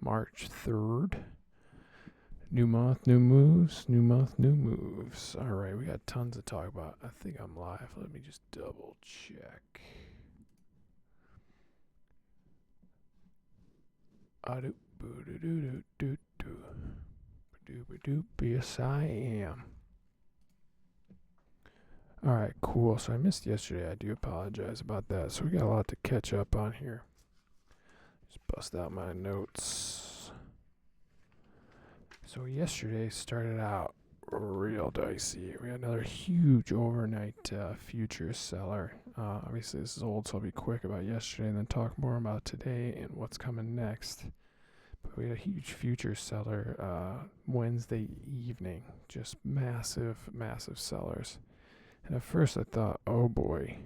March 3rd. New month, new moves. New month, new moves. All right, we got tons to talk about. I think I'm live. Let me just double check. Yes, I am. All right, cool. So I missed yesterday. I do apologize about that. So we got a lot to catch up on here. Just bust out my notes. So yesterday started out real dicey. We had another huge overnight futures seller. Obviously, this is old, so I'll be quick about yesterday and then talk more about today and what's coming next. But we had a huge futures seller Wednesday evening. Just massive, massive sellers. And at first I thought, oh boy,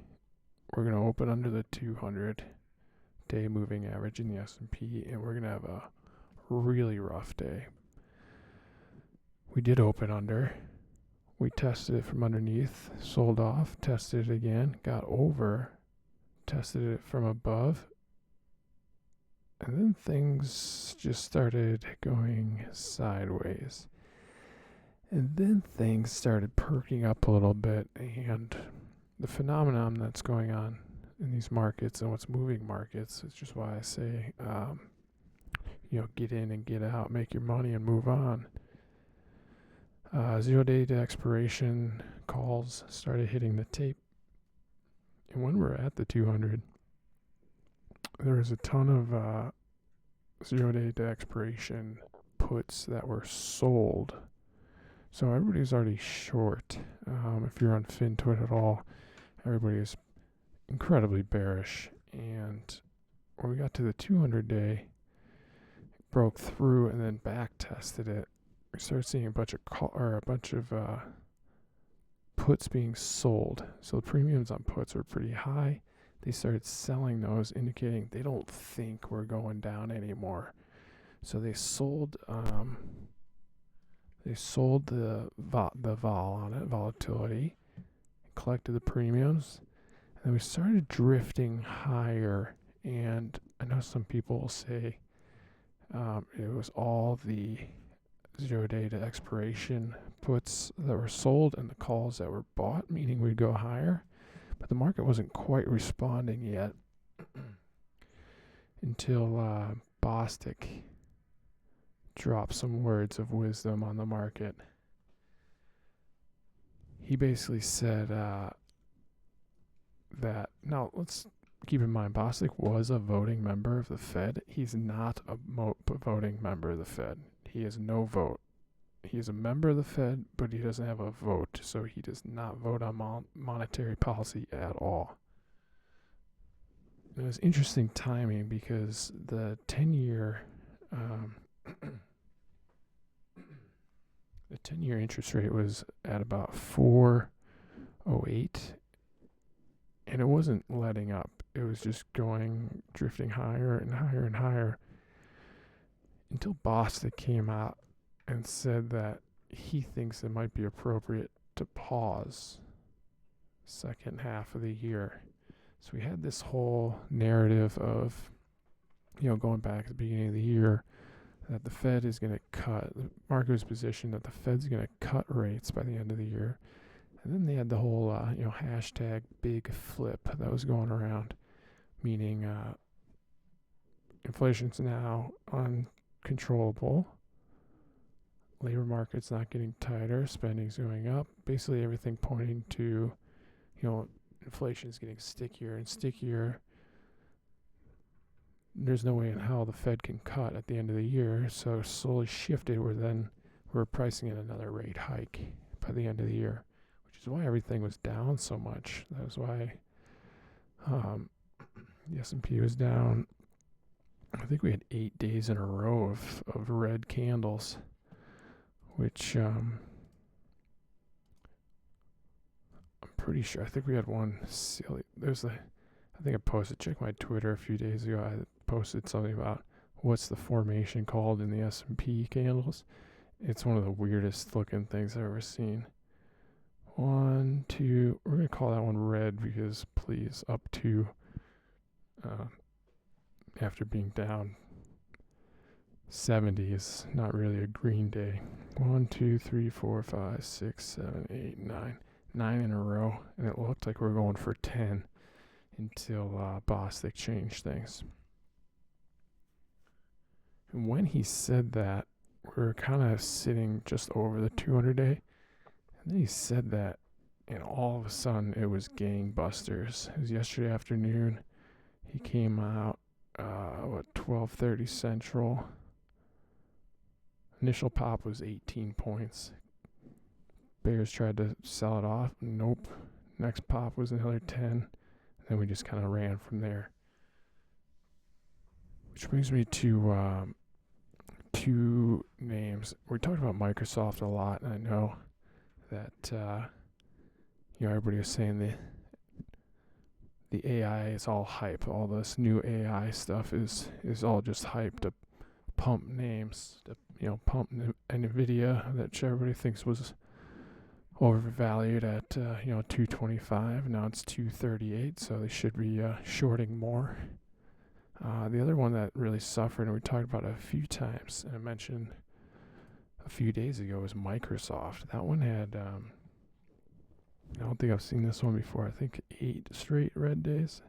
we're going to open under the 200-day moving average in the S&P, and we're going to have a really rough day. We did open under. We tested it from underneath, sold off, tested it again, got over, tested it from above, and then things just started going sideways. And then things started perking up a little bit, and the phenomenon that's going on in these markets and what's moving markets is just why I say, get in and get out, make your money and move on. 0 day to expiration calls started hitting the tape. And when we're at the 200, there was a ton of 0 day to expiration puts that were sold. So everybody's already short. If you're on FinTwit at all, everybody is incredibly bearish. And when we got to the 200-day, broke through and then back tested it. We started seeing a bunch of puts being sold. So the premiums on puts were pretty high. They started selling those, indicating they don't think we're going down anymore. So they sold. They sold the vol on it, volatility, collected the premiums, and then we started drifting higher. And I know some people will say it was all the 0 day to expiration puts that were sold and the calls that were bought, meaning we'd go higher. But the market wasn't quite responding yet until Bostic dropped some words of wisdom on the market. He basically said that, now let's keep in mind, Bostic was a voting member of the Fed. He's not a voting member of the Fed. He has no vote. He is a member of the Fed, but he doesn't have a vote, so he does not vote on monetary policy at all. It was interesting timing because the 10-year the 10-year interest rate was at about 4.08, and it wasn't letting up. It was just drifting higher and higher and higher until Bostic came out and said that he thinks it might be appropriate to pause second half of the year. So we had this whole narrative of, going back to the beginning of the year, that the Fed is going to cut. The market was positioned that the Fed's going to cut rates by the end of the year. And then they had the whole, hashtag big flip that was going around, meaning inflation's now uncontrollable. Labor market's not getting tighter. Spending's going up. Basically everything pointing to, inflation's getting stickier and stickier. There's no way in hell the Fed can cut at the end of the year. So slowly shifted we're pricing in another rate hike by the end of the year, which is why everything was down so much. That was why the S&P was down. I think we had 8 days in a row of red candles, which I'm pretty sure. I think we had one silly. I think I posted, check my Twitter a few days ago. I posted something about what's the formation called in the S&P candles. It's one of the weirdest looking things I've ever seen. 1, 2, we're going to call that one red because please, up to, after being down 70 is not really a green day. 1, 2, 3, 4, 5, 6, 7, 8, 9. 9 in a row, and it looked like we were going for 10 until Bostic changed things. And when he said that, we were kind of sitting just over the 200 day. And then he said that, and all of a sudden it was gangbusters. It was yesterday afternoon. He came out, 12:30 Central. Initial pop was 18 points. Bears tried to sell it off. Nope. Next pop was another 10. Then we just kind of ran from there. Which brings me to two names. We talked about Microsoft a lot, and I know that everybody was saying the AI is all hype. All this new AI stuff is all just hype to pump names, to pump NVIDIA, that everybody thinks was overvalued at 225. Now it's 238, so they should be shorting more. The other one that really suffered, and we talked about it a few times, and I mentioned a few days ago, was Microsoft. That one had, I don't think I've seen this one before. I think 8 straight red days.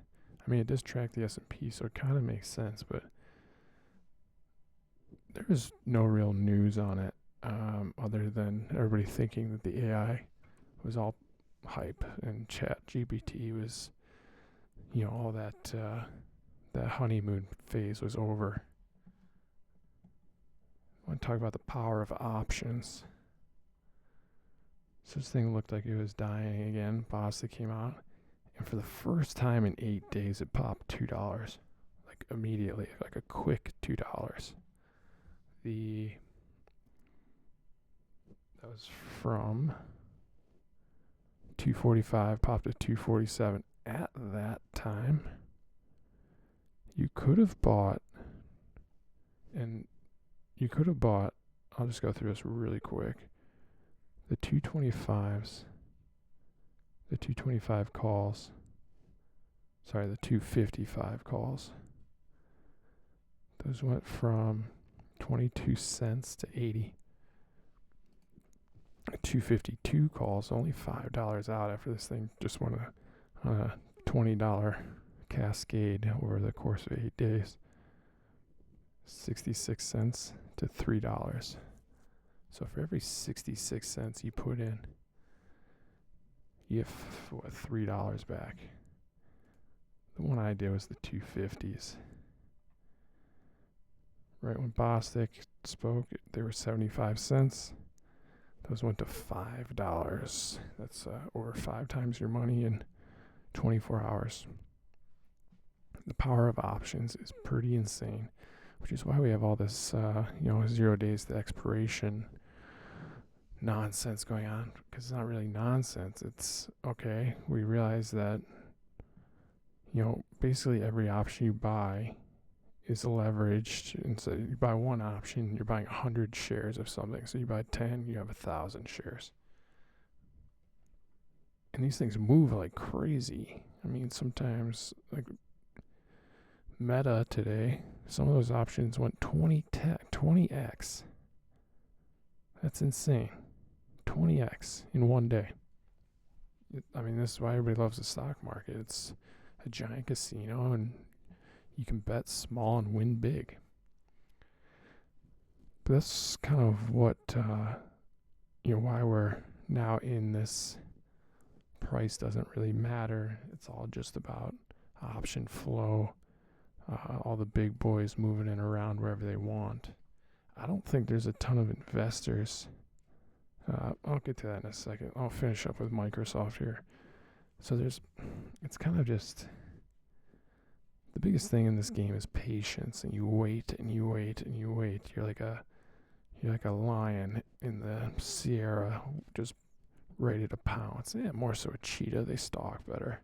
I mean, it does track the S&P, so it kind of makes sense, but there was no real news on it, other than everybody thinking that the AI was all hype and ChatGPT was, all that honeymoon phase was over. I want to talk about the power of options. So this thing looked like it was dying again. Bostic came out, and for the first time in 8 days, it popped $2, like immediately, like a quick $2. That was from 245, popped to 247. At that time, you could have bought, I'll just go through this really quick. The 225s, the 225 calls, sorry, the 255 calls, those went from 22 cents to 80. 252 calls, only $5 out after this thing just went on a $20 cascade over the course of 8 days. 66 cents to $3. So for every 66 cents you put in, you have $3 back. The one I did was the 250s. Right when Bostic spoke, they were 75 cents. Those went to $5. That's over 5 times your money in 24 hours. The power of options is pretty insane, which is why we have all this, 0 days to expiration nonsense going on, because it's not really nonsense. It's okay. We realize that, basically every option you buy is leveraged. And so you buy one option, you're buying 100 shares of something. So you buy 10, you have 1,000 shares. And these things move like crazy. I mean, sometimes, like Meta today, some of those options went 20x. That's insane. 20x in one day. I mean, this is why everybody loves the stock market. It's a giant casino, and you can bet small and win big. But that's kind of what, why we're now in this price doesn't really matter. It's all just about option flow. All the big boys moving in around wherever they want. I don't think there's a ton of investors. I'll get to that in a second. I'll finish up with Microsoft here. So it's kind of just, the biggest thing in this game is patience, and you wait and you wait and you wait. You're like a lion in the Sierra, just ready to pounce. Yeah, more so a cheetah. They stalk better.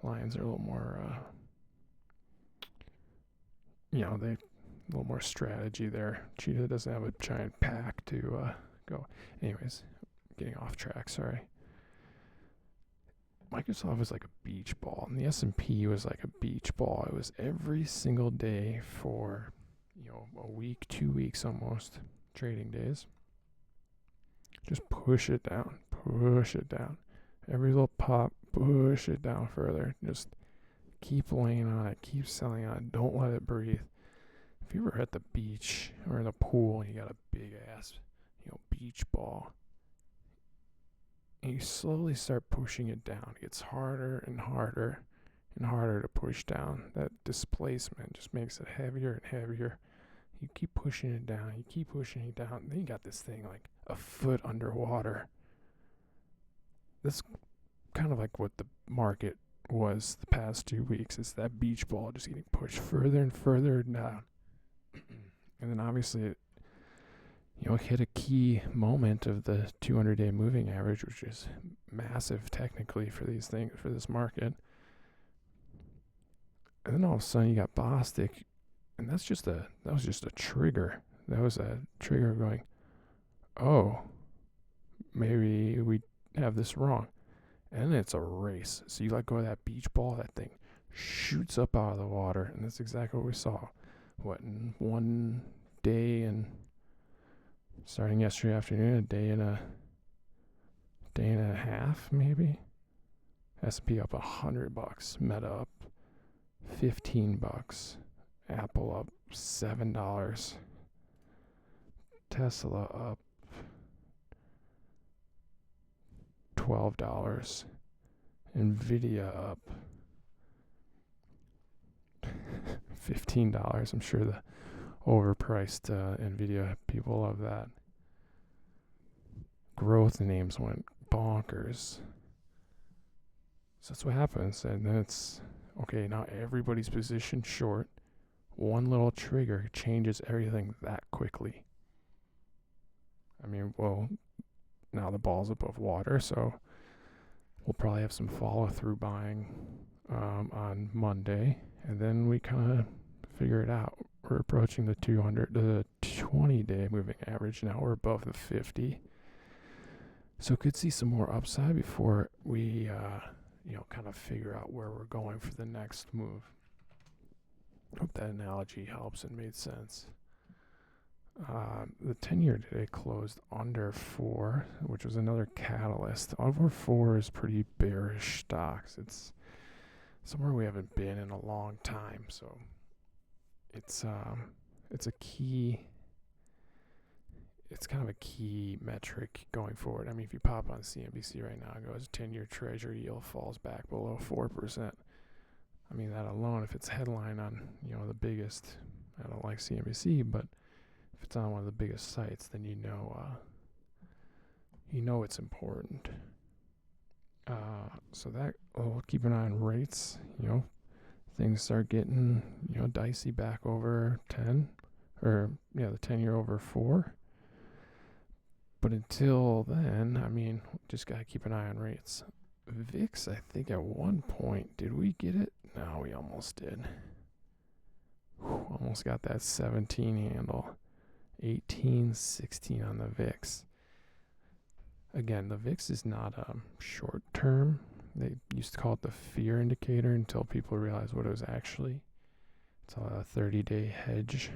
Lions are a little more, they a little more strategy there. Cheetah doesn't have a giant pack to go. Anyways, getting off track, sorry. Microsoft was like a beach ball, and the S&P was like a beach ball. It was every single day for, a week, 2 weeks almost, trading days. Just push it down, push it down. Every little pop, push it down further. Just keep laying on it, keep selling on it. Don't let it breathe. If you ever at the beach or in a pool and you got a big ass, beach ball, and you slowly start pushing it down, it gets harder and harder and harder to push down. That displacement just makes it heavier and heavier. You keep pushing it down, you keep pushing it down, and then you got this thing like a foot underwater. That's kind of like what the market was the past 2 weeks. It's that beach ball just getting pushed further and further down. And then obviously it hit a key moment of the 200-day moving average, which is massive technically for these things, for this market. And then all of a sudden you got Bostic, and that was just a trigger. That was a trigger going, oh, maybe we have this wrong. And then it's a race. So you let go of that beach ball, that thing shoots up out of the water, and that's exactly what we saw. In 1 day, and starting yesterday afternoon, a day and a half maybe. S&P up $100, Meta up $15, Apple up $7, Tesla up $12, Nvidia up $15. I'm sure the overpriced Nvidia people love that. Growth names went bonkers. So that's what happens. And then it's, okay, now everybody's positioned short. One little trigger changes everything that quickly. I mean, well, now the ball's above water, so we'll probably have some follow-through buying on Monday, and then we kind of figure it out. We're approaching the 20-day moving average now. We're above the 50. So could see some more upside before we, kind of figure out where we're going for the next move. Hope that analogy helps and made sense. The 10-year today closed under 4, which was another catalyst. Over 4 is pretty bearish stocks. It's somewhere we haven't been in a long time, so it's a key. It's kind of a key metric going forward. I mean, if you pop on CNBC right now, it goes 10-year Treasury yield falls back below 4%. I mean, that alone, if it's headline on the biggest, I don't like CNBC, but if it's on one of the biggest sites, then you know it's important. So that we'll keep an eye on rates. Things start getting dicey back over 10, or the 10-year over 4. But until then, I mean, just gotta keep an eye on rates. VIX, I think at one point, did we get it? No, we almost did. Almost got that 17 handle. 18, 16 on the VIX. Again, the VIX is not short term. They used to call it the fear indicator until people realized what it was actually. It's a 30-day hedge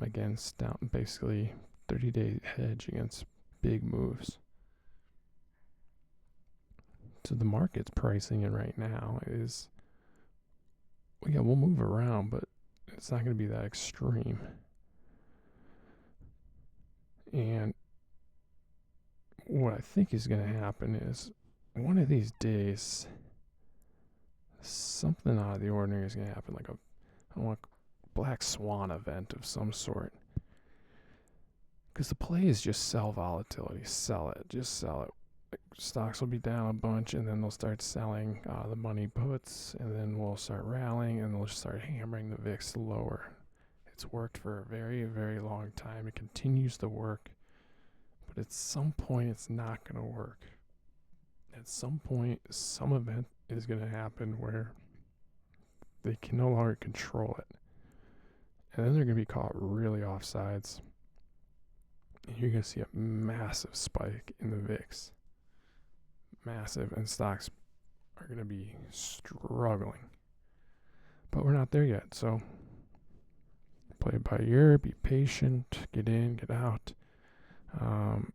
against basically 30-day hedge against big moves. So the market's pricing in right now is, we'll move around, but it's not going to be that extreme. And what I think is going to happen is one of these days, something out of the ordinary is going to happen, like a black swan event of some sort. Because the play is just sell volatility. Sell it. Just sell it. Stocks will be down a bunch, and then they'll start selling the money puts, and then we'll start rallying, and they'll start hammering the VIX lower. It's worked for a very, very long time. It continues to work. But at some point, it's not going to work. At some point, some event is going to happen where they can no longer control it. And then they're going to be caught really offsides. And you're going to see a massive spike in the VIX. Massive. And stocks are going to be struggling. But we're not there yet. So play it by ear, be patient, get in, get out. And,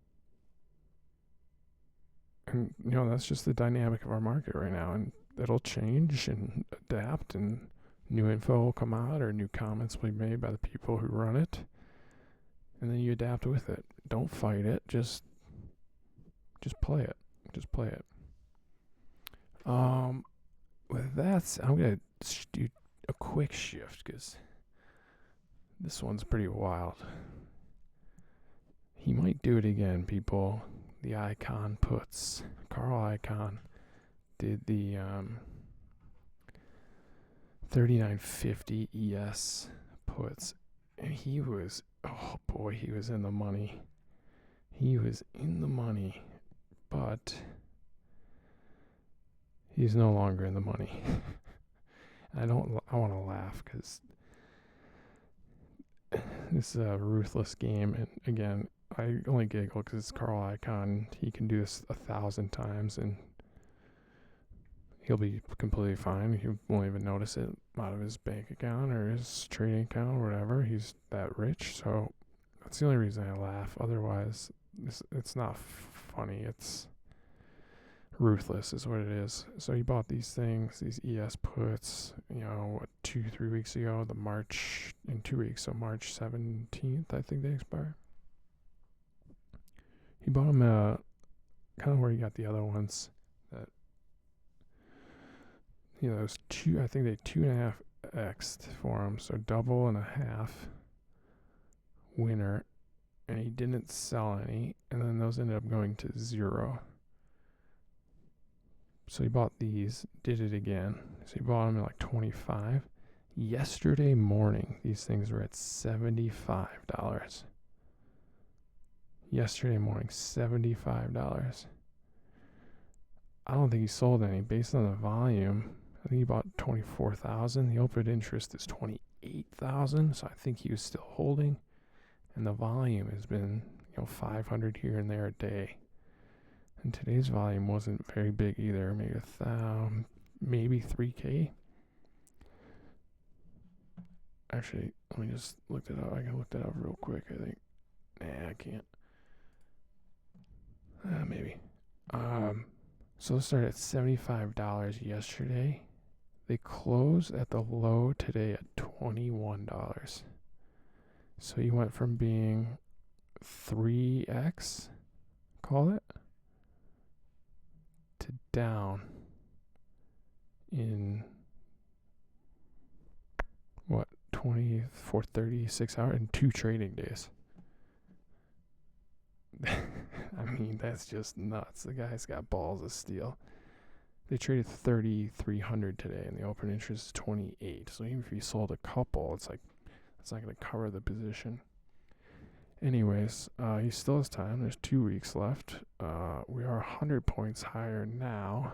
that's just the dynamic of our market right now. And it'll change and adapt, and new info will come out or new comments will be made by the people who run it. And then you adapt with it. Don't fight it. Just play it. Just play it. With that, I'm going to do a quick shift because this one's pretty wild. He might do it again, people. The Icon puts. Carl Icon did the 3950 ES puts. And he was, he was in the money. He was in the money. But he's no longer in the money. I want to laugh because this is a ruthless game. And again, I only giggle because it's Carl Icahn. He can do this 1,000 times and he'll be completely fine. He won't even notice it out of his bank account or his trading account or whatever. He's that rich. So that's the only reason I laugh. Otherwise, it's not funny. It's ruthless is what it is. So he bought these things, these ES puts, 2-3 weeks ago, in 2 weeks, so March 17th, I think they expire. He bought them kind of where he got the other ones. That those two, I think they 2.5x'd for him, so double and a half winner, and he didn't sell any, and then those ended up going to 0. So he bought these, did it again. So he bought them at like 25. Yesterday morning, these things were at $75. Yesterday morning, $75. I don't think he sold any based on the volume. I think he bought 24,000. The open interest is 28,000. So I think he was still holding. And the volume has been, 500 here and there a day. And today's volume wasn't very big either. Maybe 3K. Actually, let me just look it up. I can look that up real quick, I think. Nah, I can't. Maybe. So let's start at $75 yesterday. They closed at the low today at $21. So he went from being 3x, call it, to down in 36 hours in 2 trading days. I mean, that's just nuts. The guy's got balls of steel. They traded 3,300 today, and the open interest is 28. So even if he sold a couple, it's like it's not going to cover the position. Anyways, he still has time. There's 2 weeks left. We are 100 points higher now.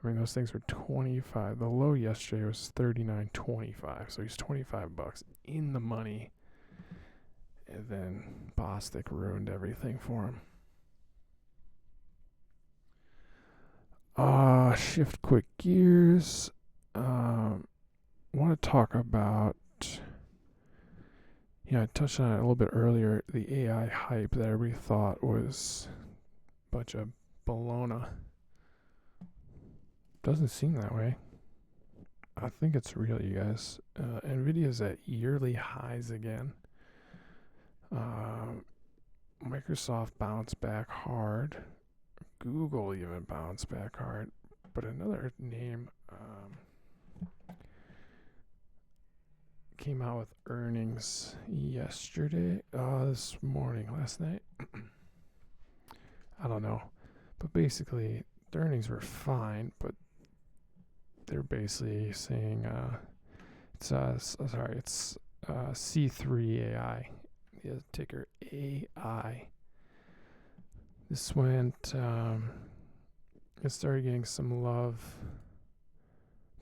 I mean, those things were 25. The low yesterday was 39.25, so he's $25 in the money. And then Bostic ruined everything for him. Shift quick gears. Want to talk about, I touched on it a little bit earlier, the AI hype that everybody thought was a bunch of baloney. Doesn't seem that way. I think it's real, you guys. Nvidia's at yearly highs again. Microsoft bounced back hard. Google even bounced back hard. But another name came out with earnings yesterday. This morning, last night. I don't know. But basically, the earnings were fine, but they're basically saying it's C3 AI. The ticker AI. This went, it started getting some love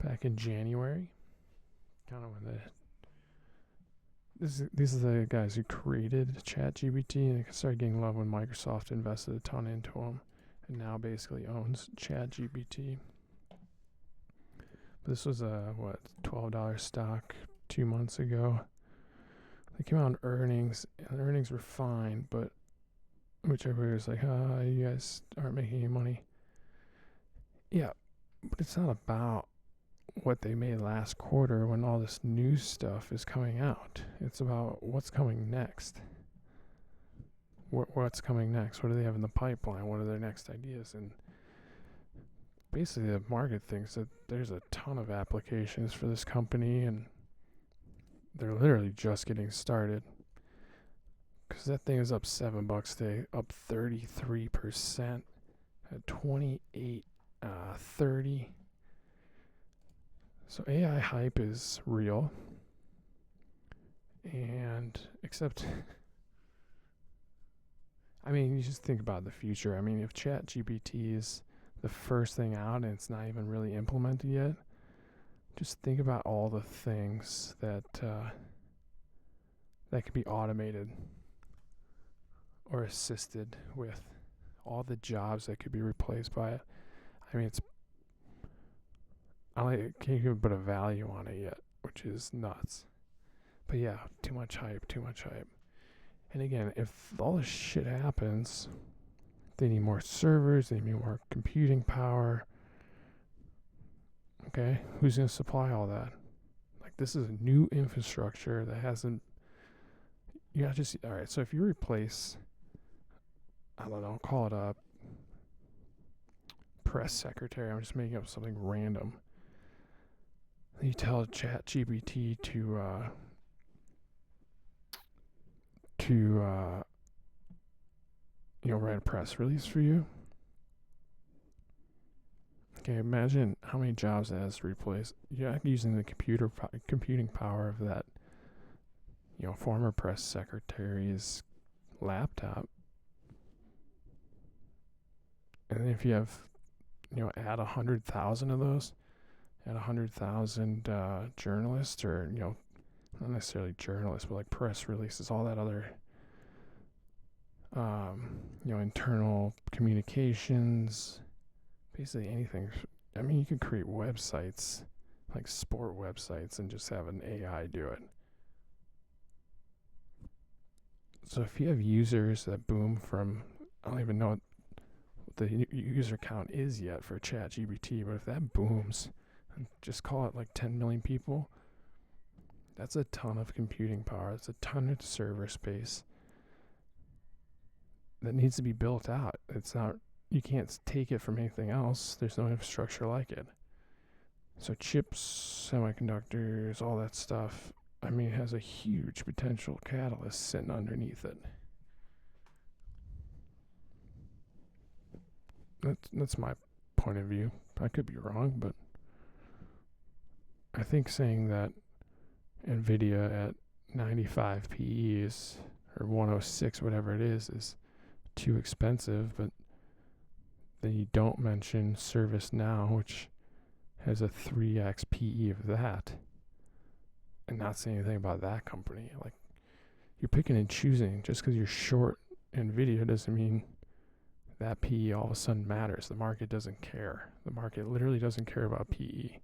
back in January. Kind of when these are the guys who created ChatGPT, and it started getting love when Microsoft invested a ton into them, and now basically owns ChatGPT. This was a $12 stock 2 months ago. They came out on earnings, and the earnings were fine, but which everybody was like, you guys aren't making any money. Yeah, but it's not about what they made last quarter when all this new stuff is coming out. It's about what's coming next. What's coming next? What do they have in the pipeline? What are their next ideas? And basically, the market thinks that there's a ton of applications for this company, and they're literally just getting started. Because that thing is up $7 today, up 33% at 28.30. So AI hype is real. And except, I mean, you just think about the future. I mean, if ChatGPT is the first thing out and it's not even really implemented yet, just think about all the things that that could be automated or assisted with, all the jobs that could be replaced by it. I mean, I can't even put a value on it yet, which is nuts. But yeah, too much hype. And again, if all this shit happens, they need more servers, they need more computing power. Okay, who's going to supply all that? Like, this is a new infrastructure that hasn't. You gotta just. Alright, so if you replace, I don't know, call it a press secretary, I'm just making up something random. You tell ChatGPT to write a press release for you. Okay, imagine how many jobs that has to replace. You're using the computing power of that, former press secretary's laptop. And if you have, add 100,000 of those, add 100,000 journalists, or not necessarily journalists, but like press releases, all that other, internal communications, basically anything. I mean, you could create websites, like sport websites, and just have an AI do it. So if you have users that boom from, I don't even know what the user count is yet for ChatGPT, but if that booms, just call it like 10 million people, that's a ton of computing power. That's a ton of server space that needs to be built out. It's not, you can't take it from anything else. There's no infrastructure like it. So chips, semiconductors, all that stuff, I mean, it has a huge potential catalyst sitting underneath it. That's my point of view. I could be wrong, but I think saying that NVIDIA at 95 PE is, or 106, whatever it is too expensive, but then you don't mention ServiceNow, which has a 3x PE of that, and not say anything about that company. Like, you're picking and choosing. Just because you're short NVIDIA doesn't mean that PE all of a sudden matters. The market doesn't care. The market literally doesn't care about PE.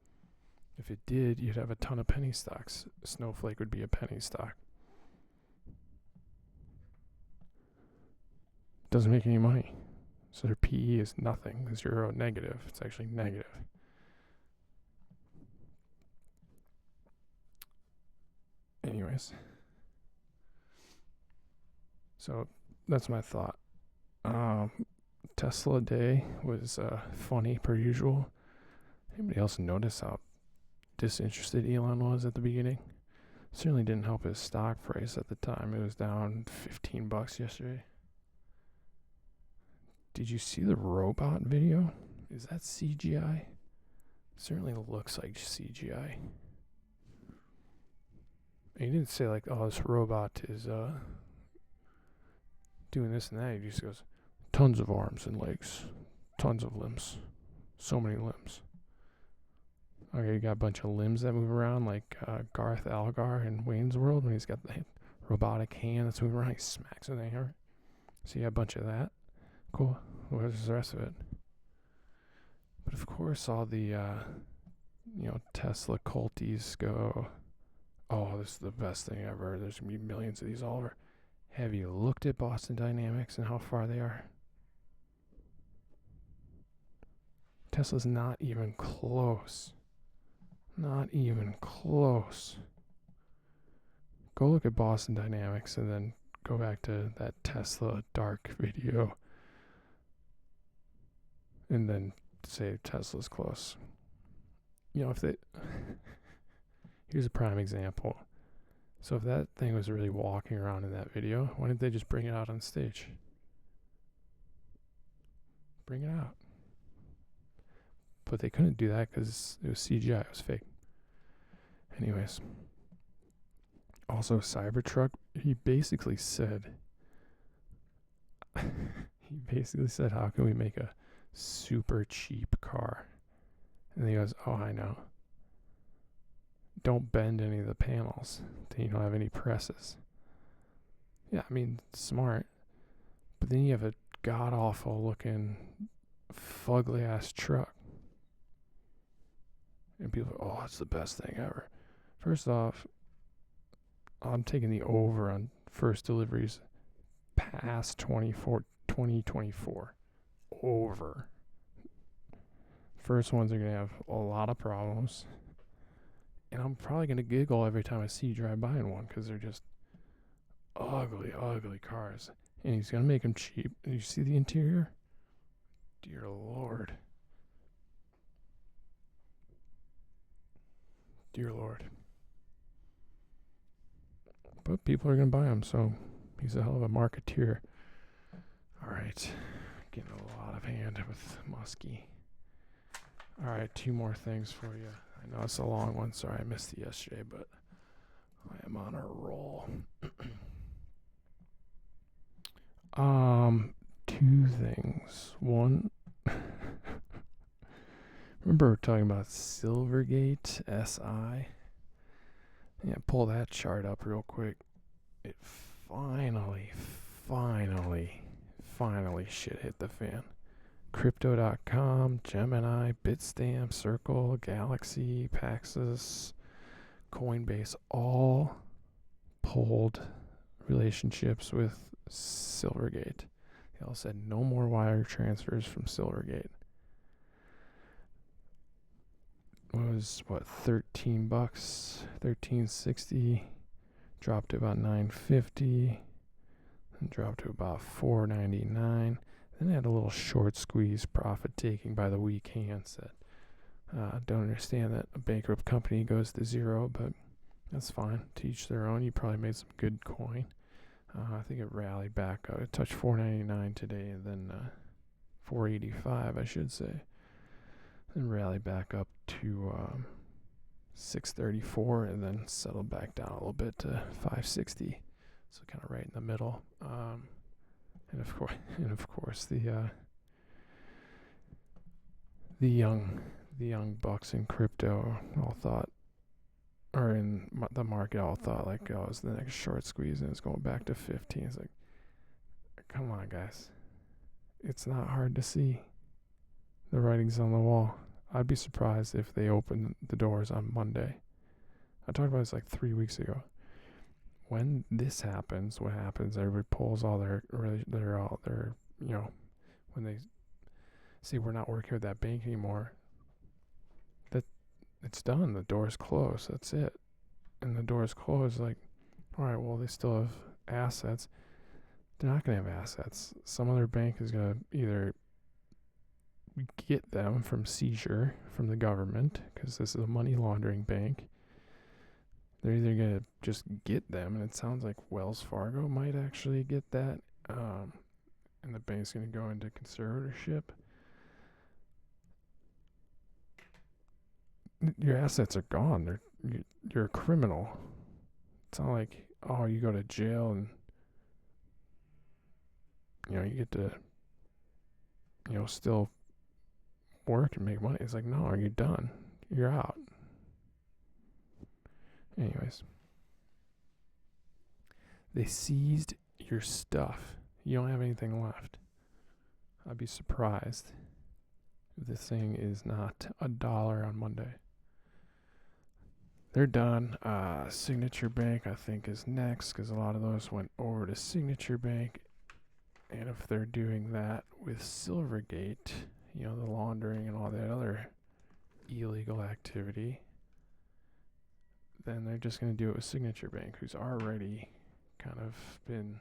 If it did, you'd have a ton of penny stocks. Snowflake would be a penny stock. Doesn't make any money. So their PE is nothing. 0 negative. It's actually negative. Anyways. So that's my thought. Tesla day was funny per usual. Anybody else notice how disinterested Elon was at the beginning? Certainly didn't help his stock price at the time. It was down $15 yesterday. Did you see the robot video? Is that CGI? Certainly looks like CGI. And he didn't say like, oh, this robot is doing this and that. He just goes, tons of arms and legs, tons of limbs, so many limbs. Okay, you got a bunch of limbs that move around, like Garth Algar in Wayne's World when he's got the robotic hand that's moving around. He smacks with the hammer. So you have a bunch of that. Cool. Where's the rest of it? But of course, all the Tesla culties go, oh, this is the best thing ever. There's going to be millions of these all over. Have you looked at Boston Dynamics and how far they are? Tesla's not even close. Not even close. Go look at Boston Dynamics and then go back to that Tesla dark video and then say Tesla's close. You know, if they... Here's a prime example. So if that thing was really walking around in that video, why didn't they just bring it out on stage? Bring it out. But they couldn't do that because it was CGI. It was fake. Anyways. Also, Cybertruck, he basically said, how can we make a super cheap car? And he goes, oh, I know. Don't bend any of the panels. Then you don't have any presses. Yeah, I mean, smart. But then you have a god-awful looking, fugly-ass truck. And people are, oh, it's the best thing ever. First off, I'm taking the over on first deliveries past 2024. Over. First ones are going to have a lot of problems. And I'm probably going to giggle every time I see you drive by in one because they're just ugly, ugly cars. And he's going to make them cheap. And you see the interior? Dear Lord. Dear Lord. But people are going to buy them, so he's a hell of a marketeer. All right. Getting a lot of hand with Muskie. All right, 2 more things for you. I know it's a long one. Sorry I missed it yesterday, but I am on a roll. 2 things. One, remember talking about Silvergate SI? Yeah, pull that chart up real quick. It finally shit hit the fan. Crypto.com, Gemini, Bitstamp, Circle, Galaxy, Paxos, Coinbase all pulled relationships with Silvergate. They all said no more wire transfers from Silvergate. It was $13, $13.60, dropped to about $9.50, and dropped to about $4.99. Then they had a little short squeeze profit taking by the weak hands that don't understand that a bankrupt company goes to zero, but that's fine. To each their own. You probably made some good coin. I think it rallied back up. It touched $4.99 today, and then $4.85, I should say. Then rallied back up to $6.34, and then settled back down a little bit to $5.60. So kind of right in the middle. And of course, the young bucks in crypto all thought, or in the market all thought like, oh, it's the next short squeeze and it's going back to 15. It's like, come on, guys, it's not hard to see. The writing's on the wall. I'd be surprised if they opened the doors on Monday. I talked about this like 3 weeks ago. When this happens, what happens? Everybody pulls all their, you know, when they say we're not working with that bank anymore, that it's done. The door's closed. That's it. And the door's closed. Like, all right, well, they still have assets. They're not going to have assets. Some other bank is going to either get them from seizure from the government, because this is a money laundering bank. They're either going to just get them, and it sounds like Wells Fargo might actually get that, and the bank's going to go into conservatorship. Your assets are gone. You're a criminal. It's not like, oh, you go to jail and, you know, you get to, you know, still work and make money. It's like, no, you're done. You're out. Anyways, they seized your stuff. You don't have anything left. I'd be surprised if this thing is not $1 on Monday. they're done. Signature Bank, I think, is next because a lot of those went over to Signature Bank. And if they're doing that with Silvergate, the laundering and all that other illegal activity, then they're just going to do it with Signature Bank, who's already kind of been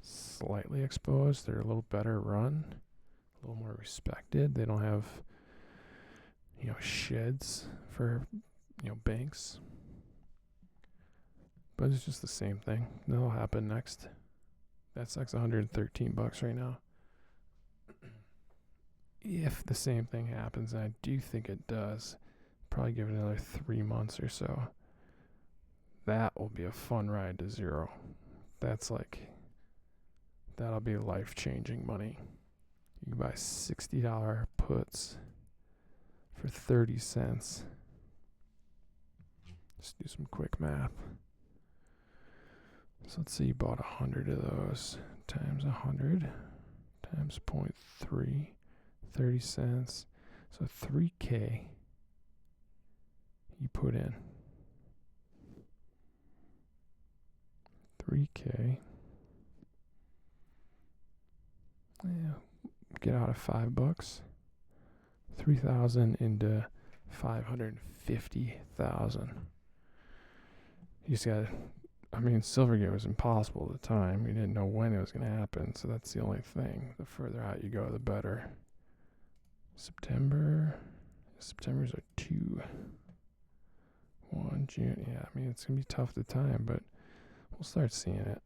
slightly exposed. They're a little better run, a little more respected. They don't have, sheds for, banks. But it's just the same thing. That'll happen next. That's like $113 right now. If the same thing happens, and I do think it does, probably give it another 3 months or so. That will be a fun ride to zero. That'll be life-changing money. You can buy $60 puts for 30 cents. Just do some quick math. So let's say you bought 100 of those times 100 times 0.3, 30 cents. So 3K you put in. 3K. Yeah, get out of $5. 3,000 into 550,000. You just gotta. Silvergate was impossible at the time. We didn't know when it was going to happen, so that's the only thing. The further out you go, the better. September's are 2. 1 June. Yeah, it's going to be tough to time, but we'll start seeing it.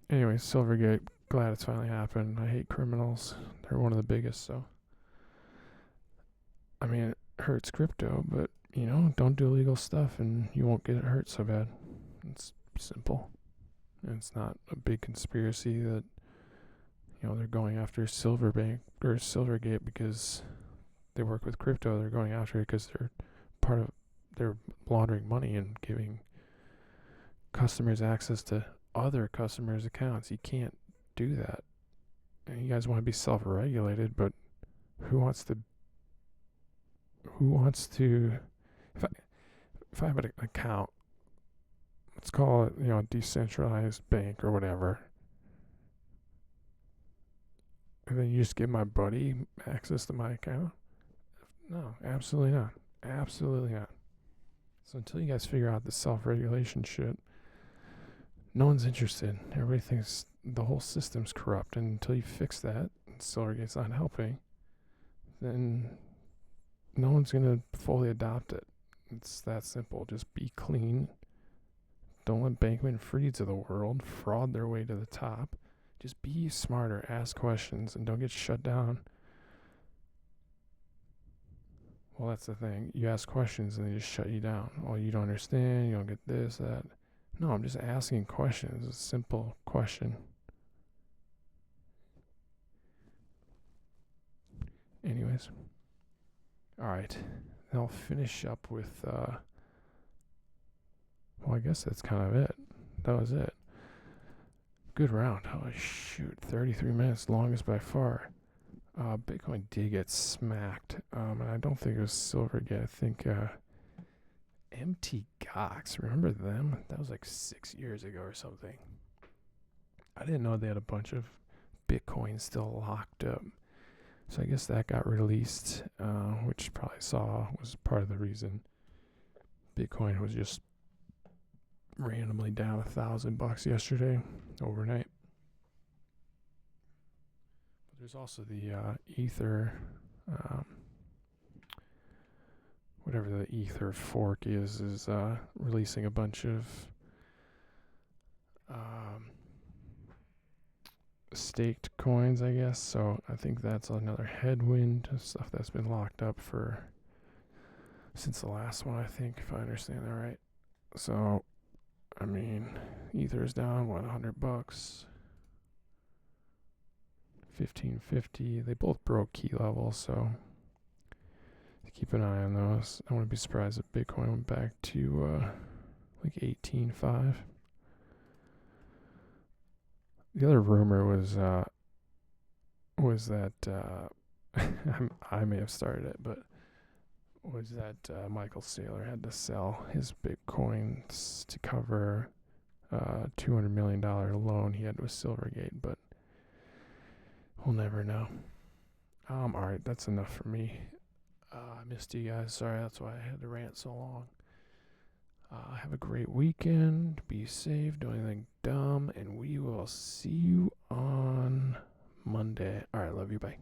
Anyway, Silvergate, glad it's finally happened. I hate criminals. They're one of the biggest, so. It hurts crypto, but don't do illegal stuff and you won't get hurt so bad. It's simple. And it's not a big conspiracy that, they're going after Silverbank or Silvergate because they work with crypto. They're going after it because they're laundering money and giving customers access to other customers' accounts. You can't do that. And you guys want to be self-regulated, but who wants to if I have an account, let's call it, a decentralized bank or whatever, and then you just give my buddy access to my account? No, absolutely not. Absolutely not. So until you guys figure out the self-regulation shit, no one's interested. Everybody thinks the whole system's corrupt, and until you fix that, Silvergate's not helping, then no one's going to fully adopt it. It's that simple. Just be clean. Don't let Bankman-Frieds of the world fraud their way to the top. Just be smarter. Ask questions and don't get shut down. Well, that's the thing. You ask questions and they just shut you down. Oh, you don't understand. You don't get this, that. No, I'm just asking questions. It's a simple question. Anyways. All right. I'll finish up with, I guess that's kind of it. That was it. Good round. Holy shoot. 33 minutes, longest by far. Bitcoin did get smacked. And I don't think it was Silvergate. I think, MT Gox. Remember them? That was like 6 years ago or something. I didn't know they had a bunch of Bitcoin still locked up. So I guess that got released, which you probably saw was part of the reason Bitcoin was just randomly down $1,000 yesterday, overnight. But there's also the Ether, whatever the Ether fork is releasing a bunch of staked coins, I guess. So I think that's another headwind to stuff that's been locked up since the last one, I think, if I understand that right. So, Ether's down, $100? $15.50. They both broke key levels, so keep an eye on those. I wouldn't be surprised if Bitcoin went back to like 18.5. The other rumor was that I may have started it, but was that Michael Saylor had to sell his Bitcoins to cover $200 million loan he had with Silvergate, but we'll never know. Alright, that's enough for me. I missed you guys. Sorry, that's why I had to rant so long. Have a great weekend. Be safe. Don't do anything dumb. And we will see you on Monday. Alright, love you. Bye.